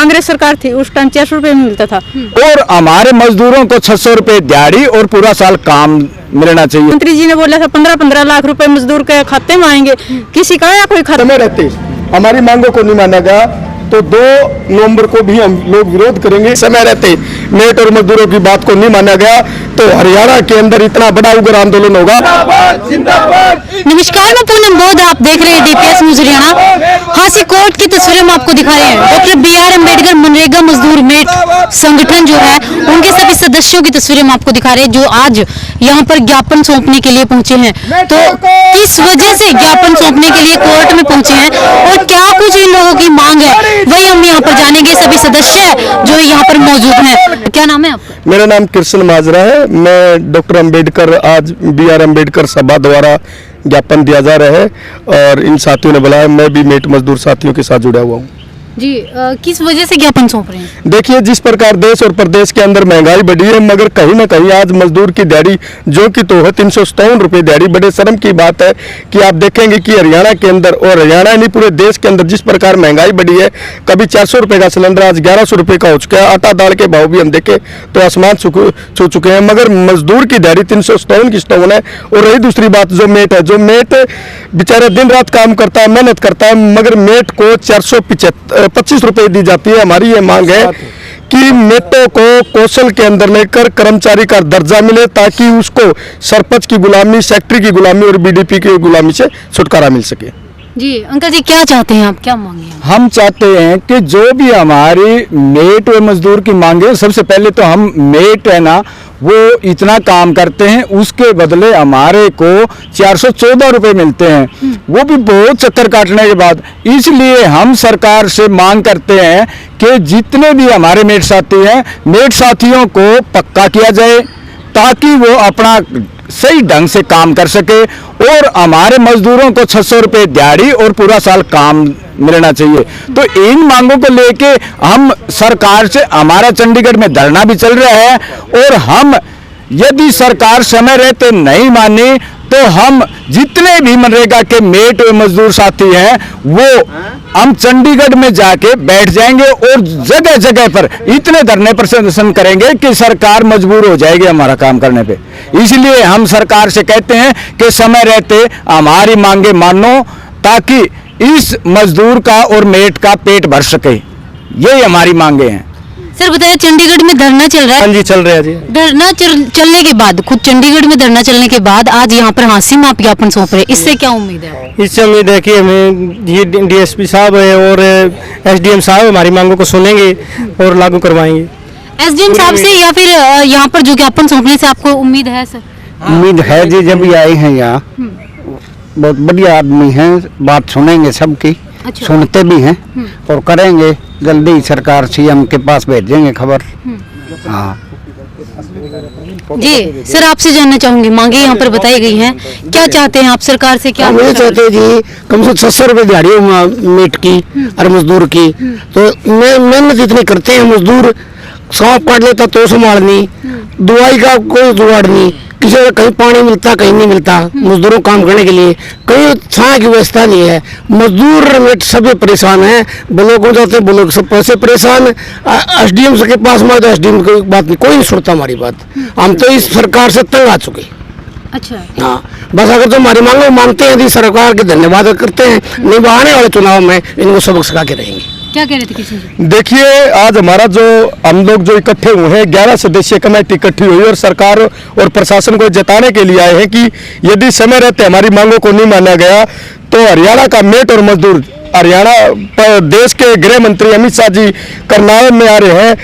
कांग्रेस सरकार थी उस टाइम 400 रुपए में मिलता था। और हमारे मजदूरों को 600 रुपए दिहाड़ी और पूरा साल काम मिलना चाहिए। मंत्री जी ने बोला था 15-15 लाख रुपए मजदूर के खाते में आएंगे, किसी का या कोई खाता में रहते हमारी मांगों को नहीं माना गया तो 2 नवंबर को भी हम लोग विरोध करेंगे। समय रहते मेट और मजदूरों की बात को नहीं माना गया तो हरियाणा के अंदर इतना बड़ा उग्र आंदोलन होगा। नमस्कार, मैं पूनम बोध, आप देख रहे हैं DPS न्यूज हरियाणा। हासी कोर्ट की तस्वीरें हम आपको दिखा रहे हैं। डॉक्टर BR अम्बेडकर मनरेगा मजदूर मेट संगठन जो है उनके सभी सदस्यों की तस्वीरें हम आपको दिखा रहे हैं जो आज यहाँ पर ज्ञापन सौंपने के लिए पहुंचे हैं। तो किस वजह से ज्ञापन सौंपने के लिए कोर्ट में पहुंचे हैं और क्या कुछ इन लोगों की मांग है वही हम यहाँ पर जानेंगे। सभी सदस्य जो यहाँ पर मौजूद हैं। क्या नाम है आपका? मेरा नाम कृष्ण माजरा है। मैं डॉक्टर अम्बेडकर आज BR अम्बेडकर सभा द्वारा ज्ञापन दिया जा रहा है और इन साथियों ने बुलाया। मैं भी मेट मजदूर साथियों के साथ जुड़ा हुआ हूँ। जी, किस वजह से ज्ञापन सौंप रहे हैं? देखिए, जिस प्रकार देश और प्रदेश के अंदर महंगाई बढ़ी है, मगर कहीं ना कहीं आज मजदूर की दिहाड़ी जो कि तो है 357 रुपये दिहाड़ी। बड़े शर्म की बात है कि आप देखेंगे कि हरियाणा के अंदर, और हरियाणा नहीं पूरे देश के अंदर जिस प्रकार महंगाई बढ़ी है, कभी 400 रुपये का सिलेंडर आज 1100 रुपये का हो चुका है। आटा दाल के भाव भी हम देखें तो आसमान छू चुके हैं, मगर मजदूर की दिहाड़ी 357 की स्टोन है। और रही दूसरी बात, जो मेट है, जो मेट बेचारा दिन रात काम करता है, मेहनत करता है, मगर मेट को 425 रुपए दी जाती है। हमारी ये मांग है कि मेटों को कौशल के अंदर लेकर कर्मचारी का दर्जा मिले ताकि उसको सरपंच की गुलामी, सेक्रेटरी की गुलामी और BDP की गुलामी से छुटकारा मिल सके। जी अंकल जी, क्या चाहते हैं आप, क्या मांगे? हम चाहते हैं कि जो भी हमारी मेट और मजदूर की मांगे, सबसे पहले तो हम मेट है ना, वो इतना काम करते हैं, उसके बदले हमारे को 414 रुपये मिलते हैं, वो भी बहुत चक्कर काटने के बाद। इसलिए हम सरकार से मांग करते हैं कि जितने भी हमारे मेट साथी हैं, मेट साथियों को पक्का किया जाए ताकि वो अपना सही ढंग से काम कर सके और हमारे मजदूरों को 600 रुपये दिहाड़ी और पूरा साल काम मिलना चाहिए। तो इन मांगों को लेके हम सरकार से, हमारा चंडीगढ़ में धरना भी चल रहा है और हम यदि सरकार समय रहते नहीं माने तो हम जितने भी मनरेगा के मेट और मजदूर साथी हैं वो हम चंडीगढ़ में जाके बैठ जाएंगे और जगह जगह पर इतने धरने प्रदर्शन करेंगे कि सरकार मजबूर हो जाएगी हमारा काम करने पे। इसलिए हम सरकार से कहते हैं कि समय रहते हमारी मांगे मानो ताकि इस मजदूर का और मेट का पेट भर सके। यही हमारी मांगे हैं। सर बताइए, चंडीगढ़ में धरना चल रहा है? हाँ जी, चल रहा है जी। धरना चलने के बाद, खुद चंडीगढ़ में धरना चलने के बाद आज यहाँ पर हांसी में आप ज्ञापन सौंप रहे हैं, इससे क्या उम्मीद है? इससे उम्मीद है कि हमें ये DSP साहब है और SDM साहब हमारी मांगों को सुनेंगे और लागू करवाएंगे। SDM साहब से या फिर यहाँ पर जो ज्ञापन सौंपने से आपको उम्मीद है? सर उम्मीद है जी, जब ये आए हैं यहाँ बहुत बढ़िया आदमी हैं, बात सुनेंगे सबकी। अच्छा। सुनते भी हैं और करेंगे जल्दी। सरकार CM के पास भेजेंगे खबर। हाँ जी सर, आपसे जानना चाहूंगी, मांगे यहाँ पर बताई गई हैं, क्या चाहते हैं आप सरकार से? क्या हम ये चाहते हैं जी, कम से कम 600 रुपये दिहाड़ी हो मेट की और मजदूर की। तो मेहनत इतनी करते हैं मजदूर, सांप काट लेता तो संभालनी, दवाई का कोई जुगाड़ नहीं, किसी का कहीं पानी मिलता कहीं नहीं मिलता मजदूरों को काम करने के लिए, कहीं छाया की व्यवस्था नहीं है। मजदूर मेट सभी परेशान है, ब्लॉक में जाते हैं ब्लॉक सब पैसे परेशान। SDM के पास में तो SDM की बात नहीं, कोई नहीं सुनता हमारी बात। हम तो इस सरकार से तंग आ चुके। अच्छा। हाँ, बस अगर तो हमारी मांगों मानते हैं सरकार के धन्यवाद करते हैं, नहीं तो आने वाले चुनाव में इनको सबक सिखा के रहेंगे। क्या कह रहे थे किशन जी? देखिए, आज हमारा जो हम लोग जो इकट्ठे हुए हैं, 11 सदस्यीय कमेटी इकट्ठी हुई और सरकार और प्रशासन को जताने के लिए आए हैं कि यदि समय रहते हमारी मांगों को नहीं माना गया तो हरियाणा का मेट और मजदूर, हरियाणा देश के गृह मंत्री अमित शाह जी करनाल में आ रहे हैं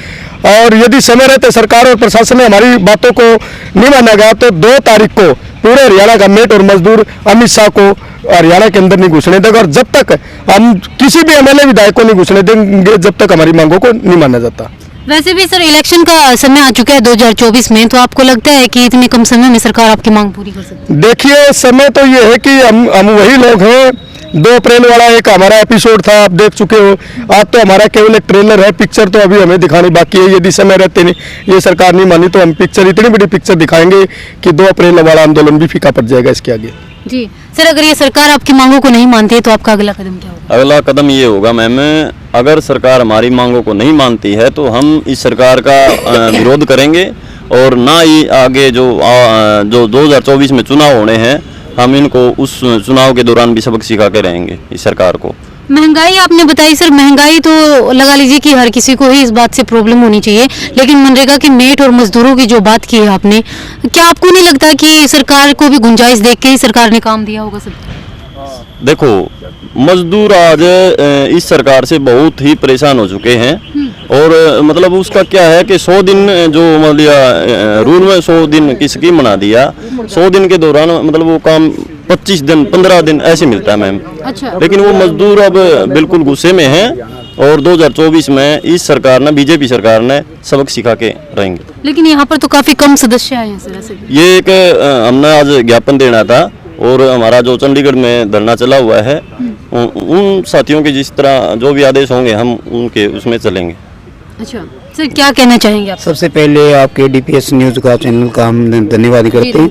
और यदि समय रहते सरकार और प्रशासन ने हमारी बातों को नहीं माना गया तो 2 तारीख को पूरे हरियाणा का मेट और मजदूर अमित शाह को हरियाणा के अंदर नहीं घुसने देगा। और जब तक हम किसी भी MLA विधायक को नहीं घुसने देंगे जब तक हमारी मांगों को नहीं माना जाता। वैसे भी सर इलेक्शन का समय आ चुका है 2024 में, तो आपको लगता है कि इतने कम समय में सरकार आपकी मांग पूरी कर सकती है? देखिए, समय तो ये है कि हम वही लोग हैं। 2 अप्रैल वाला एक हमारा एपिसोड था, आप देख चुके हो। आज तो हमारा केवल एक ट्रेलर है, पिक्चर तो अभी हमें दिखानी बाकी है। यदि समय रहते नहीं ये सरकार नहीं मानी तो हम पिक्चर, इतनी बड़ी पिक्चर दिखाएंगे कि 2 अप्रैल वाला आंदोलन भी फीका पड़ जाएगा इसके आगे। जी सर, अगर ये सरकार आपकी मांगों को नहीं मानती है तो आपका अगला कदम क्या होगा? अगला कदम ये होगा मैम, अगर सरकार हमारी मांगों को नहीं मानती है तो हम इस सरकार का विरोध करेंगे और ना ही आगे जो 2024 में चुनाव होने हैं हम इनको उस चुनाव के दौरान भी सबक सिखा के रहेंगे इस सरकार को। महंगाई आपने बताई सर, महंगाई तो लगा लीजिए कि हर किसी को ही इस बात से प्रॉब्लम होनी चाहिए, लेकिन मनरेगा के मेट और मजदूरों की जो बात की है आपने, क्या आपको नहीं लगता कि सरकार को भी गुंजाइश देख के ही सरकार ने काम दिया होगा सब? देखो, मजदूर आज इस सरकार से बहुत ही परेशान हो चुके हैं और मतलब उसका क्या है कि 100 दिन जो मतलब रूल में 100 दिन की स्कीम बना दिया, 100 दिन के दौरान मतलब वो काम 25 दिन 15 दिन ऐसे मिलता है मैम। अच्छा। लेकिन वो मजदूर अब बिल्कुल गुस्से में हैं और 2024 में इस सरकार ने, बीजेपी सरकार ने सबक सिखा के रहेंगे। लेकिन यहाँ पर तो काफी कम सदस्य आए हैं सर ऐसे। ये एक हमने आज ज्ञापन देना था और हमारा जो चंडीगढ़ में धरना चला हुआ है उन साथियों के जिस तरह जो भी आदेश होंगे हम उनके उसमें चलेंगे। अच्छा सर, क्या कहना चाहेंगे आप? सबसे पहले आपके डीपीएस न्यूज़ का चैनल का हम धन्यवाद करते हैं।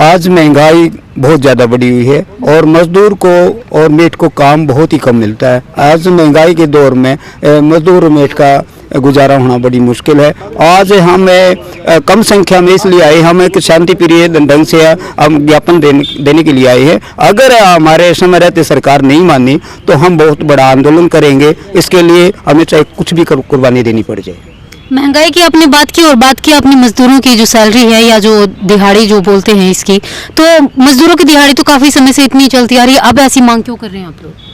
आज महंगाई बहुत ज़्यादा बढ़ी हुई है और मजदूर को और मेट को काम बहुत ही कम मिलता है। आज महंगाई के दौर में मजदूर और मेट का गुजारा होना बड़ी मुश्किल है। आज हम कम संख्या में इसलिए आए, हम एक शांति प्रिय ढंग से हम ज्ञापन देने के लिए आए हैं। अगर हमारे समय रहते सरकार नहीं मानी तो हम बहुत बड़ा आंदोलन करेंगे। इसके लिए हमें चाहे कुछ भी कुर्बानी देनी पड़ जाए। महंगाई की आपने बात की और बात की अपनी मजदूरों की जो सैलरी है या जो दिहाड़ी जो बोलते हैं इसकी, तो मजदूरों की दिहाड़ी तो काफी समय से इतनी चलती आ रही है, अब ऐसी मांग क्यों कर रहे हैं आप लोग?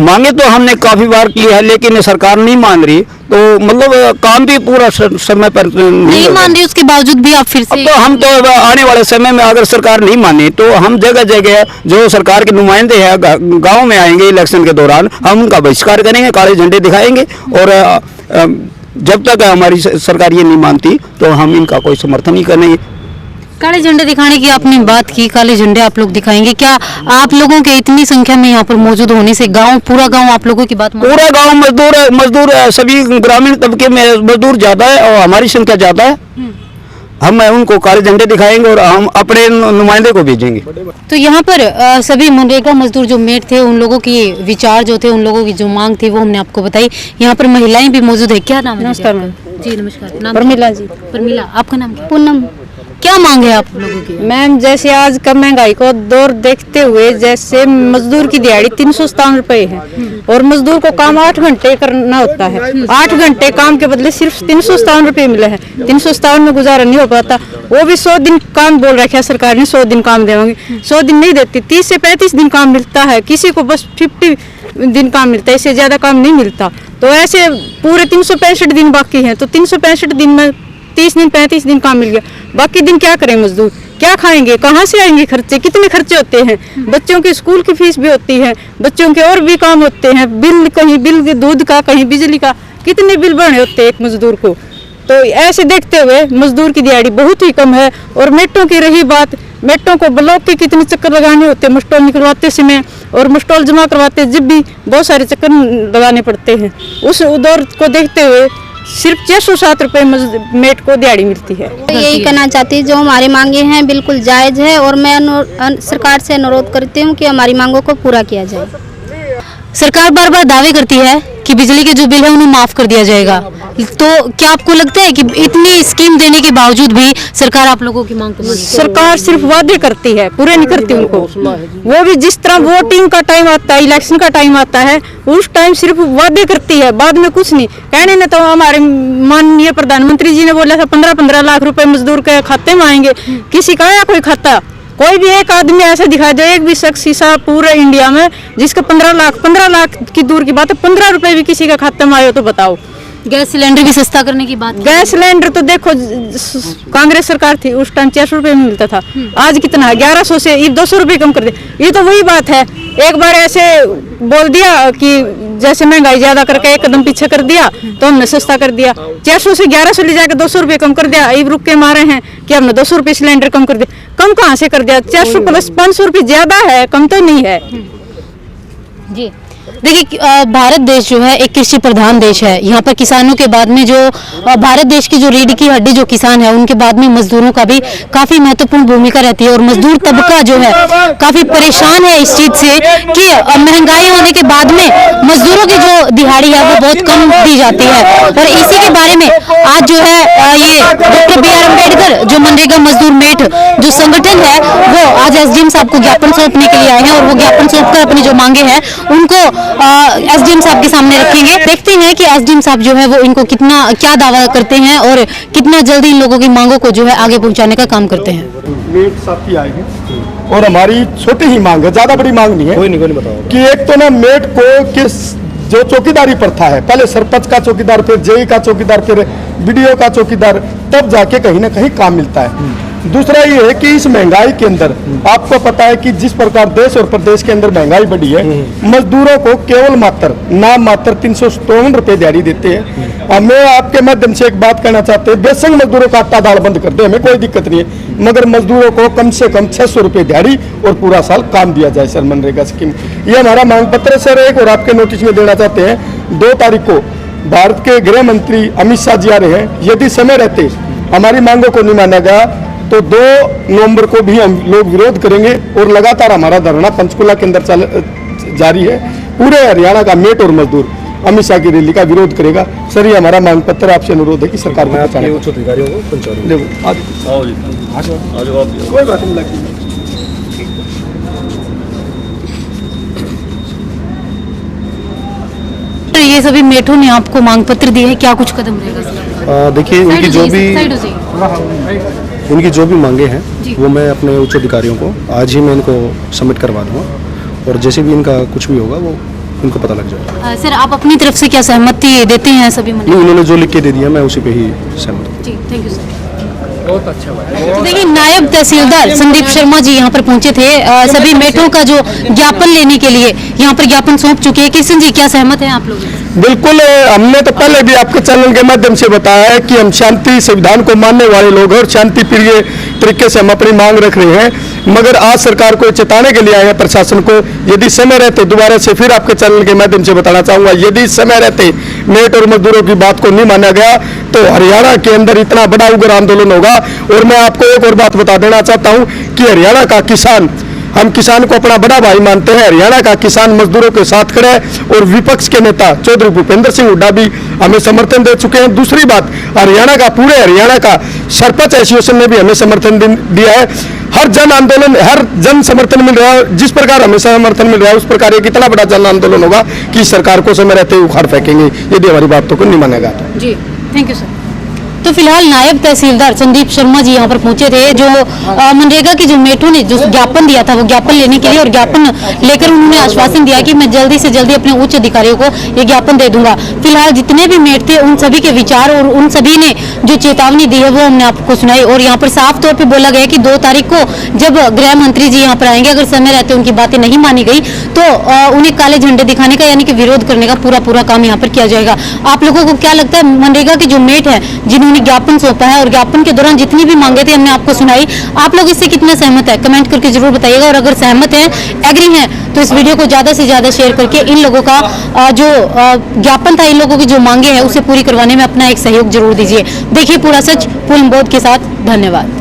मांगे तो हमने काफी बार की है लेकिन सरकार नहीं मान रही, तो मतलब काम भी पूरा समय पर नहीं मान रही, उसके बावजूद भी आप फिर से तो हम तो आने वाले समय में अगर सरकार नहीं माने तो हम जगह जगह जो सरकार के नुमाइंदे हैं गांव में आएंगे, इलेक्शन के दौरान हम उनका बहिष्कार करेंगे, काले झंडे दिखाएंगे और जब तक हमारी सरकार ये नहीं मानती तो हम इनका कोई समर्थन नहीं करेंगे। काले झंडे दिखाने की आपने बात की, काले झंडे आप लोग दिखाएंगे, क्या आप लोगों के इतनी संख्या में यहाँ पर मौजूद होने से पूरा गांव आप लोगों की बात पूरा गांव मजदूर सभी ग्रामीण तबके में मजदूर ज्यादा है और हमारी संख्या ज्यादा है। हम उनको काले झंडे दिखाएंगे और हम अपने नुमाइंदे को भेजेंगे। तो यहाँ पर सभी मनरेगा मजदूर जो मेट थे उन लोगों की विचार जो थे, उन लोगों की जो मांग थी वो हमने आपको बताई। यहाँ पर महिलाएं भी मौजूद है। क्या नाम है? नमस्कार मैम। जी नमस्कार। नाम परमिला जी। परमिला, आपका नाम क्या? पूनम। क्या मांग है आप लोगों की? मैम, जैसे आज का महंगाई को दौर देखते हुए जैसे मजदूर की दिहाड़ी 357 रुपए है और मजदूर को काम 8 घंटे करना होता है। 8 घंटे काम के बदले सिर्फ 357 रुपए मिले हैं। 357 में गुजारा नहीं हो पाता। वो भी 100 दिन काम बोल रखा है सरकार ने, 100 दिन काम देंगे, 100 दिन नहीं देती। 30 से 35 दिन काम मिलता है, किसी को बस 50 दिन काम मिलता है, इससे ज्यादा काम नहीं मिलता। तो ऐसे पूरे 365 दिन बाकी हैं, तो 365 दिन में 30 दिन 35 दिन काम मिल गया, बाकी दिन क्या करें मजदूर? क्या खाएंगे? कहाँ से आएंगे खर्चे? कितने खर्चे होते हैं? बच्चों की स्कूल की फीस भी होती है, बच्चों के और भी काम होते हैं, बिल, कहीं बिल दूध का, कहीं बिजली का, कितने बिल भरने होते हैं एक मजदूर को। तो ऐसे देखते हुए मजदूर की दिहाड़ी बहुत ही कम है। और मेटों की रही बात, मेटों को ब्लॉक के कितने चक्कर लगाने होते हैं मस्टॉल निकलवाते समय, और मस्टॉल जमा करवाते जब भी बहुत सारे चक्कर लगाने पड़ते हैं। उस दौर को देखते हुए सिर्फ 607 रुपए मेट को दिहाड़ी मिलती है। यही कहना चाहती हूँ, जो हमारी मांगे हैं बिल्कुल जायज है और मैं सरकार से अनुरोध करती हूँ कि हमारी मांगों को पूरा किया जाए। सरकार बार बार दावे करती है कि बिजली के जो बिल है उन्हें माफ कर दिया जाएगा, तो क्या आपको लगता है कि इतनी स्कीम देने के बावजूद भी सरकार आप लोगों की मांग को? सरकार सिर्फ वादे करती है, पूरे नहीं करती उनको। वो भी जिस तरह वोटिंग का टाइम आता है, इलेक्शन का टाइम आता है, उस टाइम सिर्फ वादे करती है, बाद में कुछ नहीं। कहने ने तो हमारे माननीय प्रधानमंत्री जी ने बोला था 15-15 लाख रुपए मजदूर के खाते में आएंगे। किसी का आया कोई खाता? कोई भी एक आदमी ऐसा दिखा दे, एक भी शख्स ऐसा पूरे इंडिया में जिसका 15 लाख की दूर की बात है, 15 रुपए भी किसी का खाते में आए हो तो बताओ। गैस सिलेंडर भी सस्ता करने की बात। गैस सिलेंडर तो देखो कांग्रेस सरकार थी उस टाइम 400 रुपए में मिलता था, आज कितना है? 1100 से ये 200 रुपए कम कर दिया। ये तो वही बात है, एक बार ऐसे बोल दिया कि जैसे महंगाई ज्यादा करके एक कदम पीछे कर दिया तो हमने सस्ता कर दिया। 400 से 1100 ले जाकर 200 रुपए कम कर दिया। अब रुक के मारे हैं कि हमने 200 रुपए सिलेंडर कम कर दिया। कम कहाँ से कर दिया? 400 प्लस 500 रुपए ज्यादा है, कम तो नहीं है जी। देखिए भारत देश जो है एक कृषि प्रधान देश है। यहाँ पर किसानों के बाद में जो भारत देश की जो रीढ़ की हड्डी जो किसान है, उनके बाद में मजदूरों का भी काफी महत्वपूर्ण भूमिका रहती है। और मजदूर तबका जो है काफी परेशान है इस चीज से कि महंगाई होने के बाद में मजदूरों की जो दिहाड़ी है वो बहुत कम दी जाती है। और इसी के बारे में आज जो है ये डॉक्टर बी.आर. अम्बेडकर जो मनरेगा मजदूर मेट जो संगठन है वो आज एसडीएम साहब को ज्ञापन सौंपने के लिए आए हैं। और वो ज्ञापन सौंप कर अपनी जो मांगे हैं उनको एसडीएम साहब के सामने रखेंगे। देखते हैं कि एसडीएम साहब जो है वो इनको कितना क्या दावा करते हैं और कितना जल्दी इन लोगों की मांगों को जो है आगे पहुंचाने का काम करते हैं। मेट साथी आए हैं और हमारी छोटी ही मांग है, ज्यादा बड़ी मांग नहीं है। कोई नहीं बताओ कि एक तो ना मेट को किस जो चौकीदारी प्रथा है, पहले सरपंच का चौकीदार, फिर जेई का चौकीदार, फिर बीडीओ का चौकीदार, तब जाके कहीं ना कहीं काम मिलता है। दूसरा ये है कि इस महंगाई के अंदर आपको पता है कि जिस प्रकार देश और प्रदेश के अंदर महंगाई बढ़ी है, मजदूरों को केवल मात्र 357 रुपए दिहाड़ी देते हैं। मैं आपके माध्यम से एक बात कहना चाहते हैं, बेशक मजदूरों का आटा दाल बंद कर दे, हमें कोई दिक्कत नहीं है, मगर मजदूरों को कम से कम 600 रुपए दिहाड़ी और पूरा साल काम दिया जाए सर, मनरेगा स्कीम। ये हमारा मांग पत्र सर एक और आपके नोटिस में देना चाहते हैं। 2 तारीख को भारत के गृह मंत्री अमित शाह जी आ रहे हैं। यदि समय रहते हमारी मांगों को नहीं माना गया तो 2 नवंबर को भी हम लोग विरोध करेंगे। और लगातार हमारा धरना पंचकुला के अंदर जारी है। पूरे हरियाणा का मेट और मजदूर अमित शाह की रैली का विरोध करेगा। सर ये हमारा मांग पत्र आपसे अनुरोध है कि सरकार को उच्च अधिकारियों को कोई बात नहीं लगती। ये सभी मेठों ने आपको मांग पत्र दिए है, क्या कुछ कदम रहेगा? देखिए उनकी जो भी मांगे हैं वो मैं अपने उच्च अधिकारियों को आज ही मैं इनको सबमिट करवा दूंगा और जैसे भी इनका कुछ भी होगा वो इनको पता लग जाएगा। सर आप अपनी तरफ से क्या सहमति देते हैं सभी? नहीं, उन्होंने जो लिख के दे दिया मैं उसी पे ही सहमत हूँ। जी थैंक यू सर। बहुत अच्छा बात। तो देखिए नायब तहसीलदार संदीप शर्मा जी यहाँ पर पहुंचे थे सभी मेठों का जो ज्ञापन लेने के लिए यहाँ पर ज्ञापन सौंप चुके हैं। किशन जी क्या सहमत हैं आप लोग? बिल्कुल, हमने तो पहले भी आपके चैनल के माध्यम से बताया है कि हम शांति संविधान को मानने वाले लोग हैं और शांति प्रिय तरीके से हम अपनी मांग रख रहे हैं। मगर आज सरकार को चेताने के लिए आए हैं प्रशासन को। यदि समय रहते, दोबारा से फिर आपके चैनल के माध्यम से बताना चाहूंगा, यदि समय रहते मेट और मजदूरों की बात को नहीं माना गया तो हरियाणा के अंदर इतना बड़ा उग्र आंदोलन होगा। और मैं आपको एक और बात बता देना चाहता हूं कि हरियाणा का किसान, हम किसान को अपना बड़ा भाई मानते हैं। हरियाणा का किसान मजदूरों के साथ खड़े है और विपक्ष के नेता चौधरी भूपेंद्र सिंह हुड्डा भी हमें समर्थन दे चुके हैं। दूसरी बात, पूरे हरियाणा का सरपंच एसोसिएशन ने भी हमें समर्थन दिया है। हर जन आंदोलन, हर जन समर्थन मिल रहा है। जिस प्रकार हमें समर्थन मिल रहा है उस प्रकार एक इतना बड़ा जन आंदोलन होगा कि सरकार को समय रहते हुए उखाड़ फेंकेंगे यदि हमारी बातों को नहीं मानेगा तो। जी थैंक यू सर। तो फिलहाल नायब तहसीलदार संदीप शर्मा जी यहाँ पर पहुंचे थे जो मनरेगा की जो मेठों ने जो ज्ञापन दिया था वो ज्ञापन लेने के लिए, और ज्ञापन लेकर उन्होंने आश्वासन दिया कि मैं जल्दी से जल्दी अपने उच्च अधिकारियों को ये ज्ञापन दे दूंगा। फिलहाल जितने भी मेट थे उन सभी के विचार और उन सभी ने जो चेतावनी दी है वो हमने आपको सुनाई। और यहाँ पर साफ तौर पर बोला गया कि 2 तारीख को जब गृह मंत्री जी यहाँ पर आएंगे, अगर समय रहते उनकी बातें नहीं मानी गई तो उन्हें काले झंडे दिखाने का यानी कि विरोध करने का पूरा काम यहाँ पर किया जाएगा। आप लोगों को क्या लगता है, मनरेगा के जो मेट है जिन्होंने ज्ञापन सौंपा है और ज्ञापन के दौरान जितनी भी मांगे थे हमने आपको सुनाई, आप लोग इससे कितना सहमत है कमेंट करके जरूर बताइएगा। और अगर सहमत हैं, एग्री हैं, तो इस वीडियो को ज्यादा से ज्यादा शेयर करके इन लोगों का जो ज्ञापन था, इन लोगों की जो मांगे हैं उसे पूरी करवाने में अपना एक सहयोग जरूर दीजिए। देखिए पूरा सच पूर्ण बोध के साथ। धन्यवाद।